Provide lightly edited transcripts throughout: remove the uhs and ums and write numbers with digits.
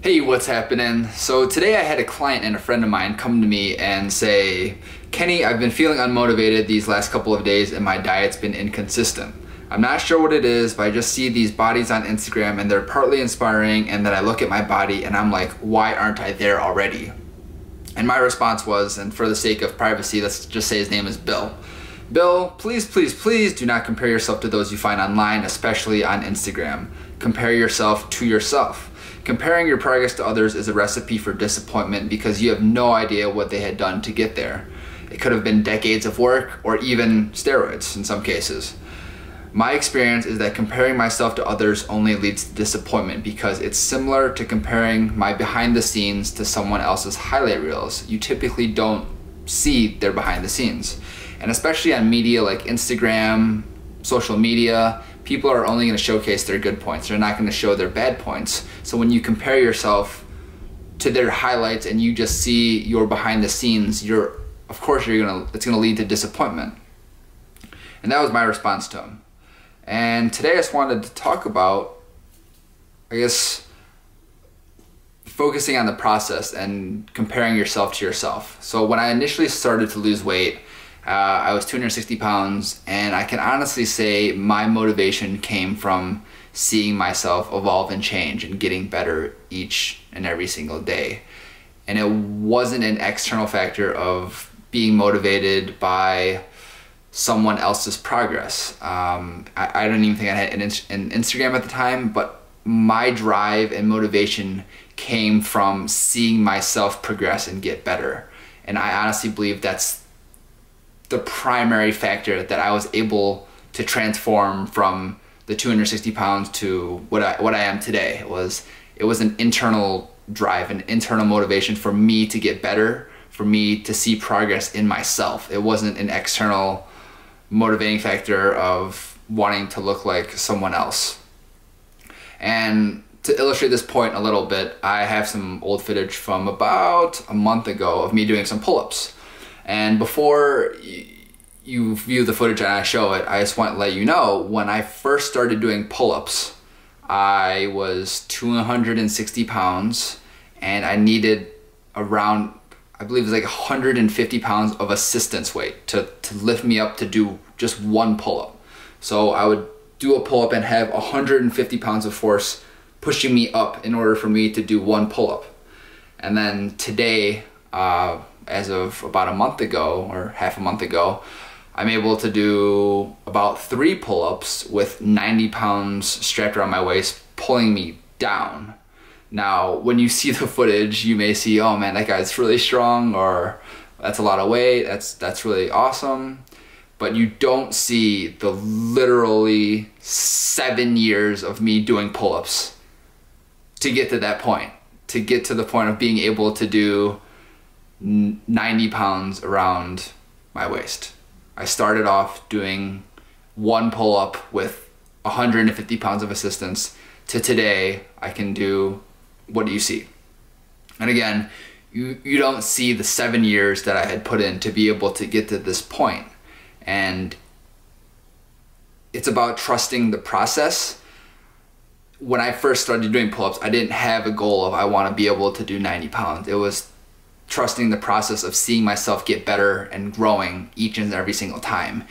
Hey, what's happening? So today I had a client and a friend of mine come to me and say, Kenny, I've been feeling unmotivated these last couple of days and my diet's been inconsistent. I'm not sure what it is, but I just see these bodies on Instagram and they're partly inspiring, and then I look at my body and I'm like, why aren't I there already? And my response was, and for the sake of privacy, let's just say his name is Bill. Bill, please, please, please do not compare yourself to those you find online, especially on Instagram. Compare yourself to yourself. Comparing your progress to others is a recipe for disappointment because you have no idea what they had done to get there. It could have been decades of work or even steroids in some cases. My experience is that comparing myself to others only leads to disappointment because it's similar to comparing my behind the scenes to someone else's highlight reels. You typically don't see their behind the scenes. And especially on media like Instagram, social media, people are only going to showcase their good points. They're not going to show their bad points. So when you compare yourself to their highlights and you just see your behind the scenes, it's going to lead to disappointment. And that was my response to him. And today I just wanted to talk about, focusing on the process and comparing yourself to yourself. So when I initially started to lose weight, I was 260 pounds, and I can honestly say my motivation came from seeing myself evolve and change and getting better each and every single day. And it wasn't an external factor of being motivated by someone else's progress. I don't even think I had an Instagram at the time, but my drive and motivation came from seeing myself progress and get better. And I honestly believe that's the primary factor that I was able to transform from the 260 pounds to what I am today. It was an internal drive, an internal motivation for me to get better, for me to see progress in myself. It wasn't an external motivating factor of wanting to look like someone else. And to illustrate this point a little bit, I have some old footage from about a month ago of me doing some pull-ups. And before you view the footage and I show it, I just want to let you know, when I first started doing pull-ups, I was 260 pounds and I needed around, I believe it was like 150 pounds of assistance weight to lift me up to do just one pull-up. So I would do a pull-up and have 150 pounds of force pushing me up in order for me to do one pull-up. And then today, as of about a month ago or half a month ago, I'm able to do about 3 pull-ups with 90 pounds strapped around my waist pulling me down. Now, when you see the footage, you may see, oh man, that guy's really strong, or that's a lot of weight, that's really awesome. But you don't see the literally 7 years of me doing pull-ups to get to that point, to get to the point of being able to do 90 pounds around my waist. I started off doing one pull-up with 150 pounds of assistance to today I can do, what do you see? And again, you don't see the 7 years that I had put in to be able to get to this point. And it's about trusting the process. When I first started doing pull-ups, I didn't have a goal of I want to be able to do 90 pounds. It was trusting the process of seeing myself get better and growing each and every single time.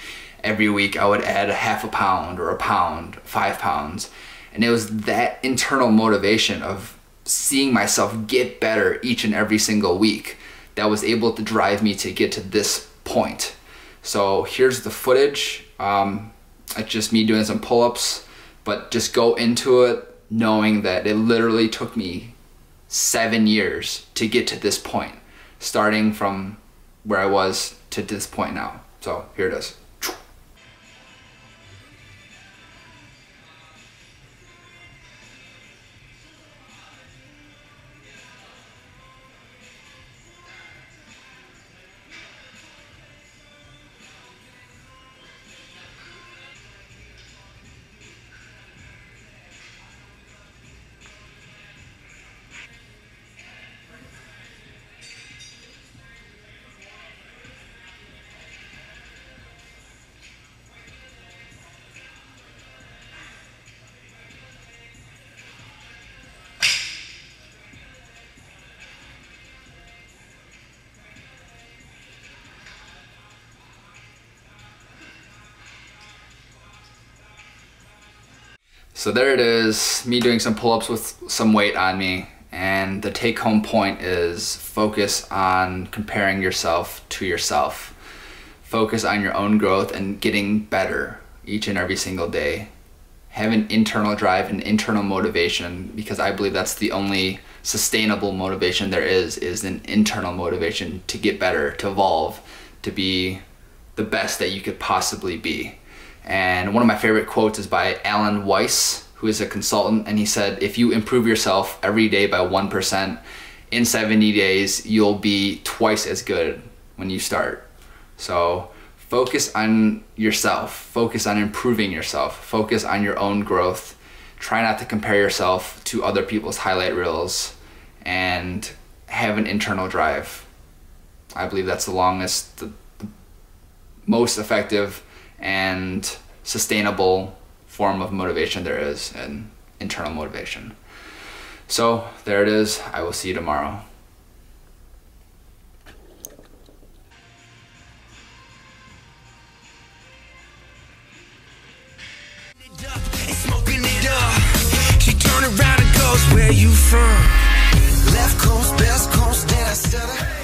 Every week I would add a half a pound or a pound, 5 pounds. And it was that internal motivation of seeing myself get better each and every single week that was able to drive me to get to this point. So here's the footage. It's just me doing some pull-ups, but just go into it knowing that it literally took me 7 years to get to this point, starting from where I was to this point now. So here it is. So there it is, me doing some pull-ups with some weight on me. And the take-home point is focus on comparing yourself to yourself. Focus on your own growth and getting better each and every single day. Have an internal drive and internal motivation, because I believe that's the only sustainable motivation there is an internal motivation to get better, to evolve, to be the best that you could possibly be. And one of my favorite quotes is by Alan Weiss, who is a consultant, and he said, if you improve yourself every day by 1%, in 70 days, you'll be twice as good when you start. So focus on yourself, focus on improving yourself, focus on your own growth. Try not to compare yourself to other people's highlight reels, and have an internal drive. I believe that's the most effective and sustainable form of motivation there is, and internal motivation. So there it is. I will see you tomorrow. She turned around and goes, where you from? Left coast, best coast, then I said,